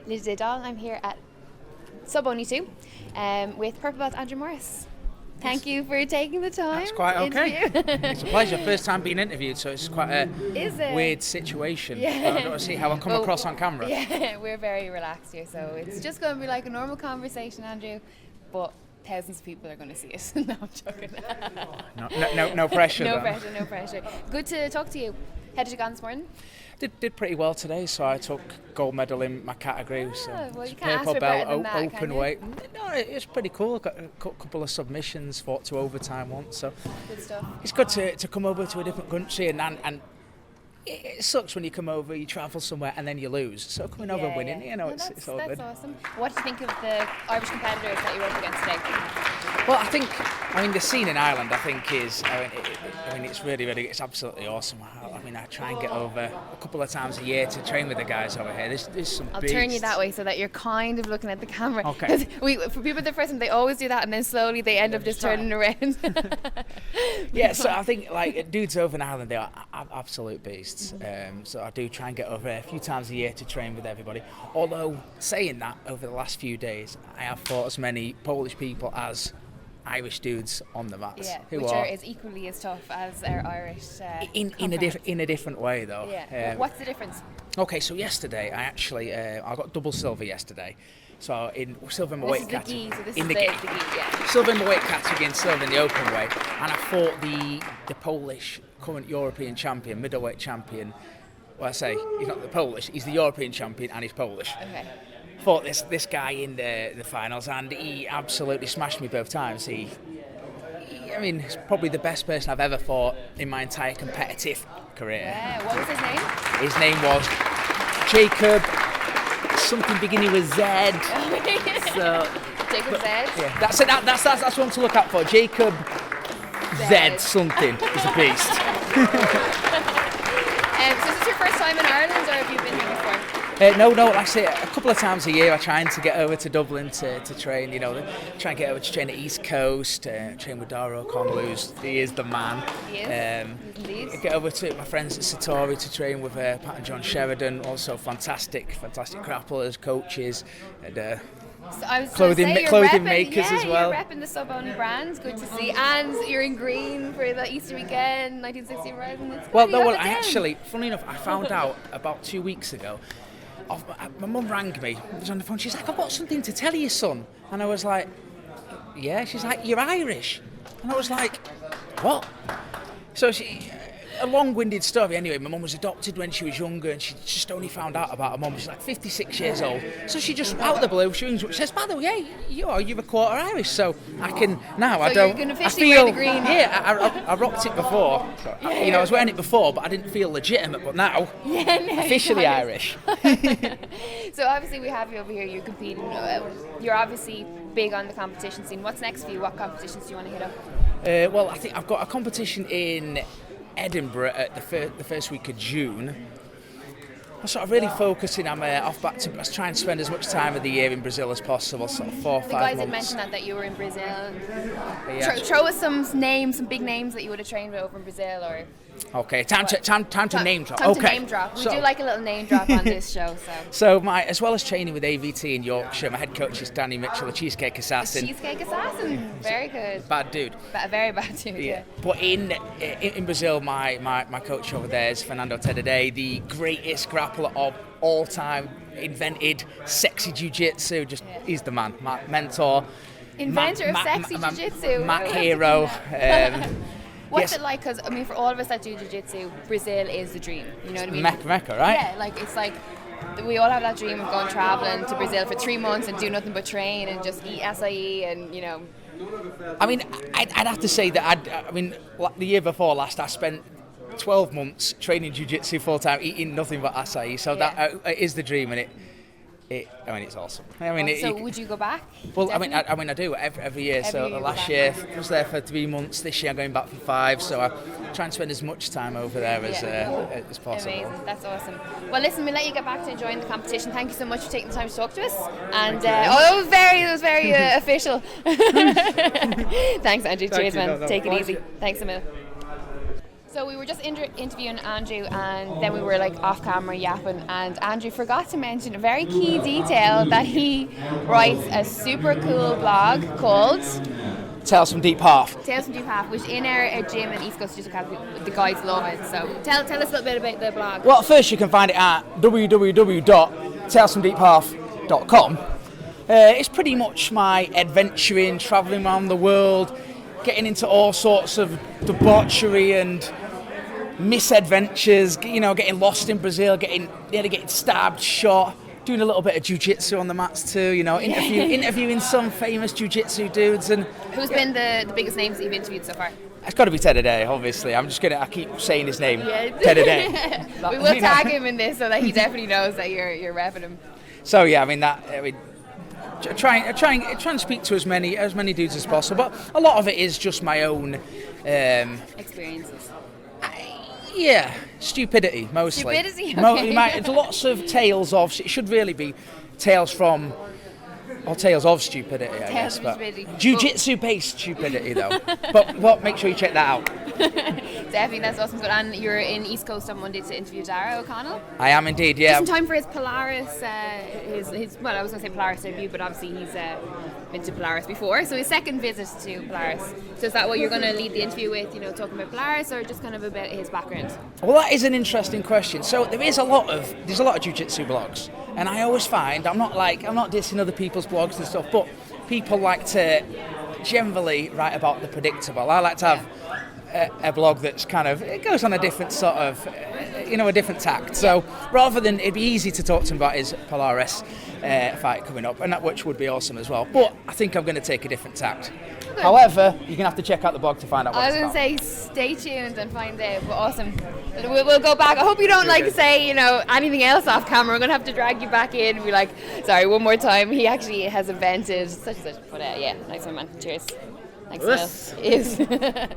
Lydia Dahl. I'm here at Sub Only 2 with Purple Belt Andrew Morris. Thank you for taking the time. That's quite okay. It's a pleasure. First time being interviewed, so it's quite a weird situation. Yeah. I don't want to see how I come across on camera. Yeah, we're very relaxed here, so it's just going to be like a normal conversation, Andrew, but thousands of people are going to see it. No, I'm joking. No pressure. No pressure. Good to talk to you. How did you go this morning? Did pretty well today, so I took gold medal in my category. So well, you can't ask for better than that, open weight. No, it's pretty cool. Got a couple of submissions, fought to overtime once. So good stuff. It's good to come over to a different country, and it sucks when you come over, you travel somewhere, and then you lose. So coming over and winning, it's all good. That's awesome. What do you think of the Irish competitors that you were up against today? Well, I think the scene in Ireland, it's really, it's absolutely awesome. I try and get over a couple of times a year to train with the guys over here. There's some I'll beasts. turn you that way so that you're kind of looking at the camera. Okay. For people the first time, they always do that, and then slowly they end up just turning around. Yeah, so I think dudes over in Ireland, they are absolute beasts. So I do try and get over a few times a year to train with everybody. Although saying that, over the last few days, I have fought as many Polish people as Irish dudes on the mats, which are as equally as tough as our Irish. In a different way, though. Yeah. What's the difference? Okay, so yesterday I got double silver yesterday. So in silver in my weight category, silver in my weight category and silver in the open weight, and I fought the Polish current European champion, middleweight champion. Well, I say he's not the Polish; he's the European champion, and he's Polish. Okay. Fought this guy in the finals, and he absolutely smashed me both times. He's probably the best person I've ever fought in my entire competitive career. Yeah. What was his name? His name was Jacob. Something beginning with Z. So Jacob Z. Yeah, that's it. That's one to look out for. Jacob Z. Something is a beast. So is this your first time in Ireland, or have you been here before? No, like I say, a couple of times a year I try to get over to Dublin to train, try and get over to train at East Coast, train with Dara O'Connell, he is the man. He is, get over to my friends at Satori to train with Pat and John Sheridan, also fantastic grapplers, coaches, and so I was clothing makers as well. You're repping the Sub Only brands, good to see. And you're in green for the Easter weekend, 1960 Horizon. I actually, funny enough, I found out about 2 weeks ago. My mum rang me, I was on the phone, she's like, I've got something to tell you, son. And I was like, yeah, she's like, you're Irish. And I was like, what? So a long-winded story anyway. My mum was adopted when she was younger, and she just only found out about her mum. She's like 56 years old. So she just, out of the blue, she rings up, she says, by the way, you're a quarter Irish, so I can, now I don't, you're going to officially wear the green. Yeah, I rocked it before. So, I was wearing it before, but I didn't feel legitimate, but now, officially Irish. So obviously we have you over here, you're competing, you're obviously big on the competition scene. What's next for you? What competitions do you want to hit up? Well, I think I've got a competition in Edinburgh at the first week of June. I'm sort of really focusing. I'm off back to try and spend as much time of the year in Brazil as possible, sort of 4 or 5 months. The guys had mentioned that you were in Brazil. Yeah. Throw us some big names that you would have trained with over in Brazil, or. Okay, time to name drop. To name drop. We do like a little name drop on this show. So as well as training with AVT in Yorkshire, my head coach is Danny Mitchell, a cheesecake assassin. Cheesecake assassin, very good. Bad dude. A very bad dude. Yeah. But in Brazil, my coach over there is Fernando Tedade, the greatest grappler of all time. Invented sexy jiu-jitsu. He's the man. My mentor. Inventor of sexy jiu-jitsu. Matt Hero. What's it like? Because for all of us that do jiu-jitsu, Brazil is the dream. You know what I mean? Mecca, right? Yeah, it's like we all have that dream of going traveling to Brazil for 3 months and do nothing but train and just eat acai and I'd have to say that the year before last, I spent 12 months training jiu-jitsu full time, eating nothing but acai. So that is the dream, and it's awesome. Would you go back? Well, I do every year. Last year I was there for 3 months. This year I'm going back for 5. So I try and spend as much time over there as possible. Amazing, that's awesome. Well, listen, we'll let you get back to enjoying the competition. Thank you so much for taking the time to talk to us. And it was very official. Thanks, Andrew. Cheers, man. Take it easy. Thanks a million. So we were just interviewing Andrew, and then we were like off camera yapping, and Andrew forgot to mention a very key detail that he writes a super cool blog called Tales from Deep Half. Tales from Deep Half, which in our gym in East Coast Jiu-Jitsu Academy, the guys love it. So tell us a little bit about the blog. Well, first you can find it at www.talesfromdeephalf.com. It's pretty much my adventuring, travelling around the world, getting into all sorts of debauchery and misadventures, you know, getting lost in Brazil, getting stabbed, shot, doing a little bit of jiu-jitsu on the mats too, you know, interviewing some famous jiu-jitsu dudes. And who's been the biggest names that you've interviewed so far? It's got to be Ted Ade, obviously. I keep saying his name. Yeah. Ted Ade. We will tag him in this so that he definitely knows that you're repping him. So yeah, try and speak to as many dudes as possible. But a lot of it is just my own experiences. Stupidity mostly. Stupidity. Okay. There's lots of tales of. It should really be tales from. Or tales of stupidity, I guess. But jiu-jitsu based stupidity, though. but make sure you check that out. Definitely, that's awesome. Good. And you're in East Coast on Monday to interview Dara O'Connell? I am indeed, yeah. Just in time for his Polaris, well, I was going to say Polaris debut, but obviously he's been to Polaris before. So his second visit to Polaris. So is that what you're going to lead the interview with, you know, talking about Polaris, or just kind of about his background? Well, that is an interesting question. So there's a lot of jiu-jitsu blogs. And I always find, I'm not dissing other people's blogs and stuff, but people like to generally write about the predictable. I like to have a blog that's it goes on a different sort of, a different tact. So rather than, it'd be easy to talk to him about his Polaris fight coming up, and which would be awesome as well. But I think I'm going to take a different tact. Good. However, you're going to have to check out the blog to find out what it's about. I was going to say, stay tuned and find out. But awesome. We'll go back. I hope you don't say, anything else off camera. We're going to have to drag you back in and be like, sorry, one more time. He actually has invented such and such. But yeah, nice one, man. Cheers. Thanks, Phil.